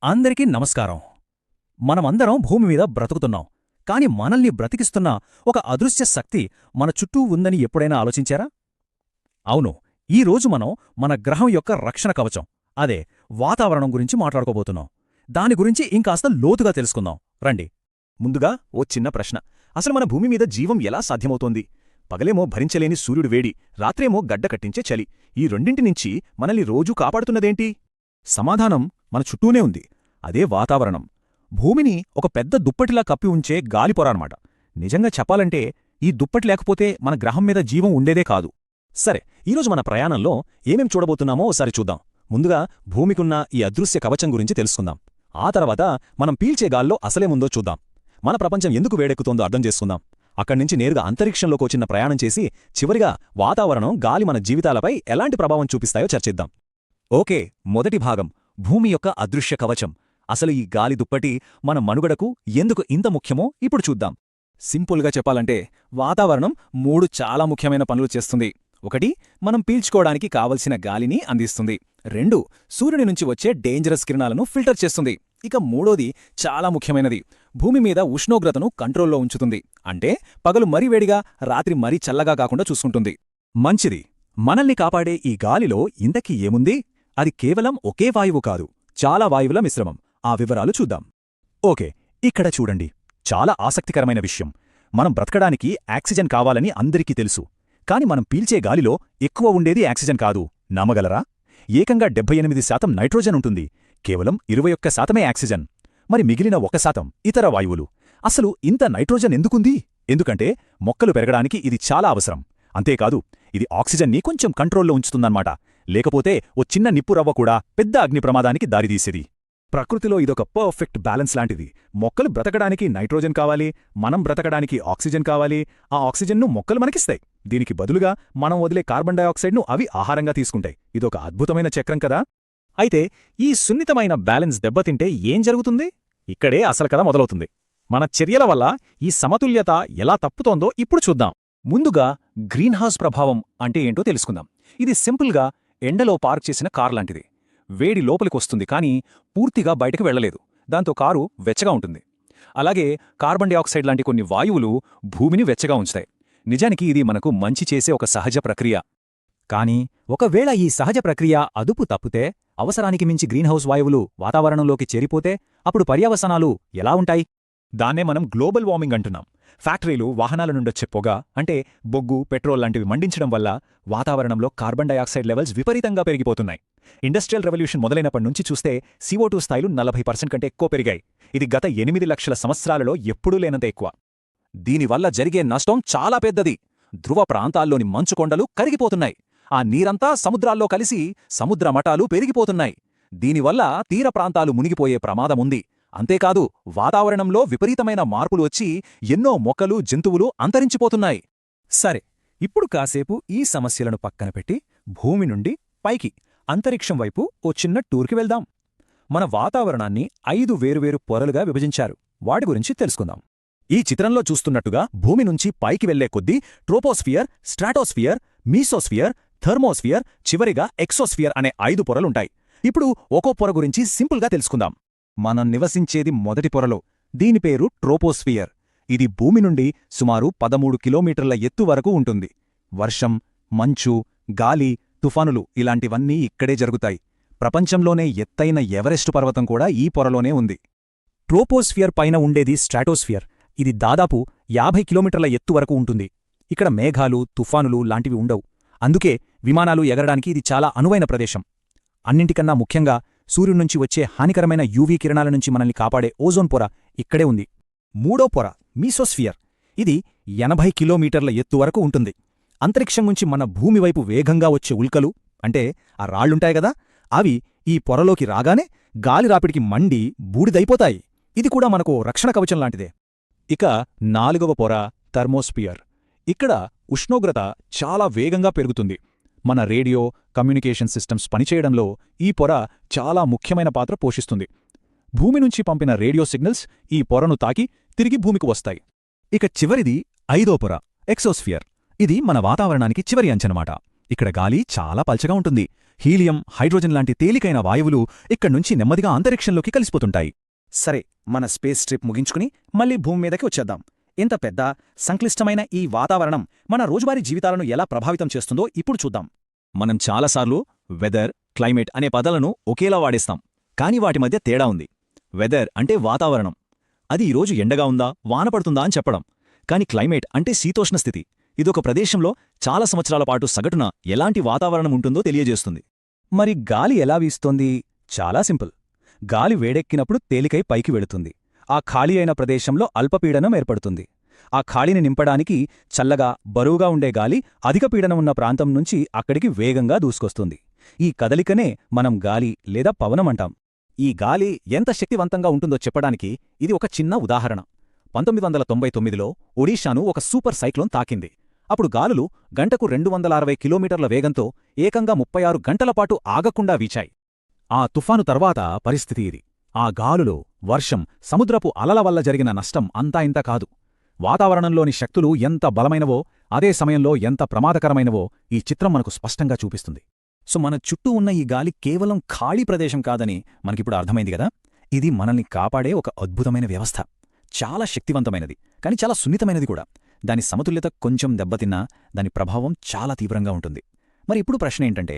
అందరికీ నమస్కారం. మనమందరం భూమి మీద బ్రతుకుతున్నాం. కాని మనల్ని బ్రతికిస్తున్న ఒక అదృశ్య శక్తి మన చుట్టూ ఉందని ఎప్పుడైనా ఆలోచించారా? అవును, ఈరోజు మనం మన గ్రహం యొక్క రక్షణ కవచం, అదే వాతావరణం గురించి మాట్లాడుకోబోతున్నాం. దాని గురించి ఇంకాస్త లోతుగా తెలుసుకుందాం రండి. ముందుగా ఓ చిన్న ప్రశ్న. అసలు మన భూమి మీద జీవం ఎలా సాధ్యమవుతోంది? పగలేమో భరించలేని సూర్యుడు వేడి, రాత్రేమో గడ్డ కట్టించే చలి. ఈ రెండింటి నుంచి మనల్ని రోజూ కాపాడుతున్నదేంటి? సమాధానం మన చుట్టూనే ఉంది. అదే వాతావరణం. భూమిని ఒక పెద్ద దుప్పటిలా కప్పి ఉంచే గాలిపొర అన్నమాట. నిజంగా చెప్పాలంటే ఈ దుప్పటి లేకపోతే మన గ్రహం మీద జీవం ఉండేదే కాదు. సరే, ఈరోజు మన ప్రయాణంలో ఏమేం చూడబోతున్నామో ఓసారి చూద్దాం. ముందుగా భూమికున్న ఈ అదృశ్య కవచం గురించి తెలుసుకుందాం. ఆ తర్వాత మనం పీల్చే గాల్లో అసలేముందో చూద్దాం. మన ప్రపంచం ఎందుకు వేడెక్కుతోందో అర్థం చేసుకుందాం. అక్కడ్నుంచి నేరుగా అంతరిక్షంలోకి చిన్న ప్రయాణం చేసి చివరిగా వాతావరణం, గాలి మన జీవితాలపై ఎలాంటి ప్రభావం చూపిస్తాయో చర్చిద్దాం. ఓకే, మొదటి భాగం భూమి యొక్క అదృశ్య కవచం. అసలు ఈ గాలి దుప్పటి మన మనుగడకు ఎందుకు ఇంత ముఖ్యమో ఇప్పుడు చూద్దాం. సింపుల్గా చెప్పాలంటే వాతావరణం 3 చాలా ముఖ్యమైన పనులు చేస్తుంది. 1, మనం పీల్చుకోవడానికి కావలసిన గాలిని అందిస్తుంది. 2, సూర్యుని నుంచి వచ్చే డేంజరస్ కిరణాలను ఫిల్టర్ చేస్తుంది. ఇక 3ది చాలా ముఖ్యమైనది, భూమి మీద ఉష్ణోగ్రతను కంట్రోల్లో ఉంచుతుంది. అంటే పగలు మరీ వేడిగా, రాత్రి మరీ చల్లగా కాకుండా చూసుకుంటుంది. మంచిది. మనల్ని కాపాడే ఈ గాలిలో ఇంతకీ ఏముంది? అది కేవలం ఒకే వాయువు కాదు, చాలా వాయువుల మిశ్రమం. ఆ వివరాలు చూద్దాం. ఓకే, ఇక్కడ చూడండి. చాలా ఆసక్తికరమైన విషయం. మనం బ్రతకడానికి ఆక్సిజన్ కావాలని అందరికీ తెలుసు. కాని మనం పీల్చే గాలిలో ఎక్కువ ఉండేది ఆక్సిజన్ కాదు. నమ్మగలరా? ఏకంగా 78% నైట్రోజన్ ఉంటుంది. కేవలం 21% ఆక్సిజన్. మరి మిగిలిన 1% ఇతర వాయువులు. అసలు ఇంత నైట్రోజన్ ఎందుకుంది? ఎందుకంటే మొక్కలు పెరగడానికి ఇది చాలా అవసరం. అంతేకాదు, ఇది ఆక్సిజన్ని కొంచెం కంట్రోల్లో ఉంచుతుందన్నమాట. లేకపోతే ఓ చిన్న నిప్పు రవ్వ కూడా పెద్ద అగ్ని ప్రమాదానికి దారితీసేది. ప్రకృతిలో ఇదొక పర్ఫెక్ట్ బ్యాలెన్స్ లాంటిది. మొక్కలు బ్రతకడానికి నైట్రోజన్ కావాలి, మనం బ్రతకడానికి ఆక్సిజన్ కావాలి. ఆ ఆక్సిజన్ను మొక్కలు మనకిస్తాయి. దీనికి బదులుగా మనం వదిలే కార్బన్ డయాక్సైడ్ను అవి ఆహారంగా తీసుకుంటాయి. ఇదొక అద్భుతమైన చక్రం కదా. అయితే ఈ సున్నితమైన బ్యాలెన్స్ దెబ్బతింటే ఏం జరుగుతుంది? ఇక్కడే అసలు కథ మొదలవుతుంది. మన చర్యల వల్ల ఈ సమతుల్యత ఎలా తప్పుతోందో ఇప్పుడు చూద్దాం. ముందుగా గ్రీన్హౌస్ ప్రభావం అంటే ఏంటో తెలుసుకుందాం. ఇది సింపుల్గా ఎండలో పార్క్ చేసిన కారు లాంటిది. వేడి లోపలికొస్తుంది కానీ పూర్తిగా బయటకు వెళ్లలేదు. దాంతో కారు వెచ్చగా ఉంటుంది. అలాగే కార్బన్ డయాక్సైడ్ లాంటి కొన్ని వాయువులు భూమిని వెచ్చగా ఉంచుతాయి. నిజానికి ఇది మనకు మంచి చేసే ఒక సహజ ప్రక్రియ. కానీ ఒకవేళ ఈ సహజ ప్రక్రియ అదుపు తప్పితే, అవసరానికి మించి గ్రీన్హౌస్ వాయువులు వాతావరణంలోకి చేరిపోతే అప్పుడు పర్యవసానాలు ఎలా ఉంటాయి? దాన్నే మనం గ్లోబల్ వార్మింగ్ అంటున్నాం. ఫ్యాక్టరీలు, వాహనాల నుండొచ్చే పొగ అంటే బొగ్గు, పెట్రోల్ లాంటివి మండించడం వల్ల వాతావరణంలో కార్బన్ డయాక్సైడ్ లెవెల్స్ విపరీతంగా పెరిగిపోతున్నాయి. ఇండస్ట్రియల్ రెవల్యూషన్ మొదలైనప్పటి నుంచి చూస్తే CO2 స్థాయిలు 40% కంటే ఎక్కువ పెరిగాయి. ఇది గత 8 లక్షల సంవత్సరాలలో ఎప్పుడూ లేనంత ఎక్కువ. దీనివల్ల జరిగే నష్టం చాలా పెద్దది. ధ్రువ ప్రాంతాల్లోని మంచుకొండలు కరిగిపోతున్నాయి. ఆ నీరంతా సముద్రాల్లో కలిసి సముద్ర మటాలు పెరిగిపోతున్నాయి. దీనివల్ల తీర ప్రాంతాలు మునిగిపోయే ప్రమాదముంది. అంతేకాదు, వాతావరణంలో విపరీతమైన మార్పులు వచ్చి ఎన్నో మొక్కలు, జంతువులు అంతరించిపోతున్నాయి. సరే, ఇప్పుడు కాసేపు ఈ సమస్యలను పక్కన పెట్టి భూమి నుండి పైకి అంతరిక్షం వైపు ఓ చిన్న టూర్కి వెళ్దాం. మన వాతావరణాన్ని 5 వేరువేరు పొరలుగా విభజించారు. వాటి గురించి తెలుసుకుందాం. ఈ చిత్రంలో చూస్తున్నట్టుగా భూమి నుంచి పైకి వెళ్లే కొద్దీ ట్రోపోస్ఫియర్, స్ట్రాటోస్ఫియర్, మీసోస్ఫియర్, థర్మోస్ఫియర్, చివరిగా ఎక్సోస్ఫియర్ అనే 5 పొరలుంటాయి. ఇప్పుడు ఒక్కో పొర గురించి సింపుల్గా తెలుసుకుందాం. మనం నివసించేది మొదటి పొరలో. దీని పేరు ట్రోపోస్ఫియర్. ఇది భూమి నుండి సుమారు 13 కిలోమీటర్ల ఎత్తు వరకు ఉంటుంది. వర్షం, మంచు, గాలి, తుఫానులు ఇలాంటివన్నీ ఇక్కడే జరుగుతాయి. ప్రపంచంలోనే ఎత్తైన ఎవరెస్టు పర్వతం కూడా ఈ పొరలోనే ఉంది. ట్రోపోస్ఫియర్ పైన ఉండేది స్ట్రాటోస్ఫియర్. ఇది దాదాపు 50 కిలోమీటర్ల ఎత్తు వరకు ఉంటుంది. ఇక్కడ మేఘాలు, తుఫానులు లాంటివి ఉండవు. అందుకే విమానాలు ఎగరడానికి ఇది చాలా అనువైన ప్రదేశం. అన్నింటికన్నా ముఖ్యంగా సూర్యునుంచి వచ్చే హానికరమైన యూవీ కిరణాల నుంచి మనల్ని కాపాడే ఓజోన్ పొర ఇక్కడే ఉంది. మూడో పొర మీసోస్ఫియర్. ఇది 80 కిలోమీటర్ల ఎత్తు వరకు ఉంటుంది. అంతరిక్షం నుంచి మన భూమివైపు వేగంగా వచ్చే ఉల్కలు అంటే ఆ రాళ్లుంటాయి గదా, అవి ఈ పొరలోకి రాగానే గాలి రాపిడికి మండి బూడిదైపోతాయి. ఇది కూడా మనకు రక్షణ కవచం లాంటిదే. ఇక 4వ పొర థర్మోస్ఫియర్. ఇక్కడ ఉష్ణోగ్రత చాలా వేగంగా పెరుగుతుంది. మన రేడియో, కమ్యూనికేషన్ సిస్టమ్స్ పనిచేయడంలో ఈ పొర చాలా ముఖ్యమైన పాత్ర పోషిస్తుంది. భూమి నుంచి పంపిన రేడియో సిగ్నల్స్ ఈ పొరను తాకి తిరిగి భూమికి వస్తాయి. ఇక చివరిది 5వ పొర ఎక్సోస్ఫియర్. ఇది మన వాతావరణానికి చివరి అంచనమాట. ఇక్కడ గాలి చాలా పల్చగా ఉంటుంది. హీలియం, హైడ్రోజన్ లాంటి తేలికైన వాయువులు ఇక్కడ్నుంచి నెమ్మదిగా అంతరిక్షంలోకి కలిసిపోతుంటాయి. సరే, మన స్పేస్ ట్రిప్ ముగించుకుని మళ్ళీ భూమి మీదకి వచ్చేద్దాం. ఇంత పెద్ద, సంక్లిష్టమైన ఈ వాతావరణం మన రోజువారీ జీవితాలను ఎలా ప్రభావితం చేస్తుందో ఇప్పుడు చూద్దాం. మనం చాలాసార్లు వెదర్, క్లైమేట్ అనే పదాలను ఒకేలా వాడేస్తాం. కాని వాటి మధ్య తేడా ఉంది. వెదర్ అంటే వాతావరణం. అది ఈరోజు ఎండగా ఉందా, వాన పడుతుందా అని చెప్పడం. కాని క్లైమేట్ అంటే శీతోష్ణ స్థితి. ఇదొక ప్రదేశంలో చాలా సంవత్సరాల పాటు సగటున ఎలాంటి వాతావరణం ఉంటుందో తెలియజేస్తుంది. మరి గాలి ఎలా వీస్తోంది? చాలా సింపుల్. గాలి వేడెక్కినప్పుడు తేలికై పైకి వెళుతుంది. ఆ ఖాళీ అయిన ప్రదేశంలో అల్పపీడనం ఏర్పడుతుంది. ఆ ఖాళీని నింపడానికి చల్లగా, బరువుగా ఉండే గాలి అధిక పీడనం ఉన్న ప్రాంతం నుంచి అక్కడికి వేగంగా దూసుకొస్తుంది. ఈ కదలికనే మనం గాలి లేదా పవనమంటాం. ఈ గాలి ఎంత శక్తివంతంగా ఉంటుందో చెప్పడానికి ఇది ఒక చిన్న ఉదాహరణ. 1999లో ఒడిషాను ఒక సూపర్ సైక్లోన్ తాకింది. అప్పుడు గాలులు గంటకు 260 కిలోమీటర్ల వేగంతో ఏకంగా 36 గంటలపాటు ఆగకుండా వీచాయి. ఆ తుఫాను తర్వాత పరిస్థితి ఇది. ఆ గాలులో వర్షం, సముద్రపు అలల వల్ల జరిగిన నష్టం అంతా ఇంత కాదు. వాతావరణంలోని శక్తులు ఎంత బలమైనవో, అదే సమయంలో ఎంత ప్రమాదకరమైనవో ఈ చిత్రం మనకు స్పష్టంగా చూపిస్తుంది. సో మన చుట్టూ ఉన్న ఈ గాలి కేవలం ఖాళీ ప్రదేశం కాదని మనకిప్పుడు అర్థమైంది కదా. ఇది మనల్ని కాపాడే ఒక అద్భుతమైన వ్యవస్థ. చాలా శక్తివంతమైనది, కాని చాలా సున్నితమైనది కూడా. దాని సమతుల్యత కొంచెం దెబ్బతిన్నా దాని ప్రభావం చాలా తీవ్రంగా ఉంటుంది. మరి ఇప్పుడు ప్రశ్న ఏంటంటే,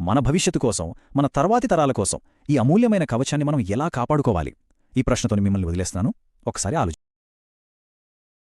మన భవిష్యత్తు కోసం, మన తర్వాతి తరాల కోసం ఈ అమూల్యమైన కవచాన్ని మనం ఎలా కాపాడుకోవాలి? ఈ ప్రశ్నతోని మిమ్మల్ని వదిలేస్తున్నాను. ఒకసారి ఆలోచించండి.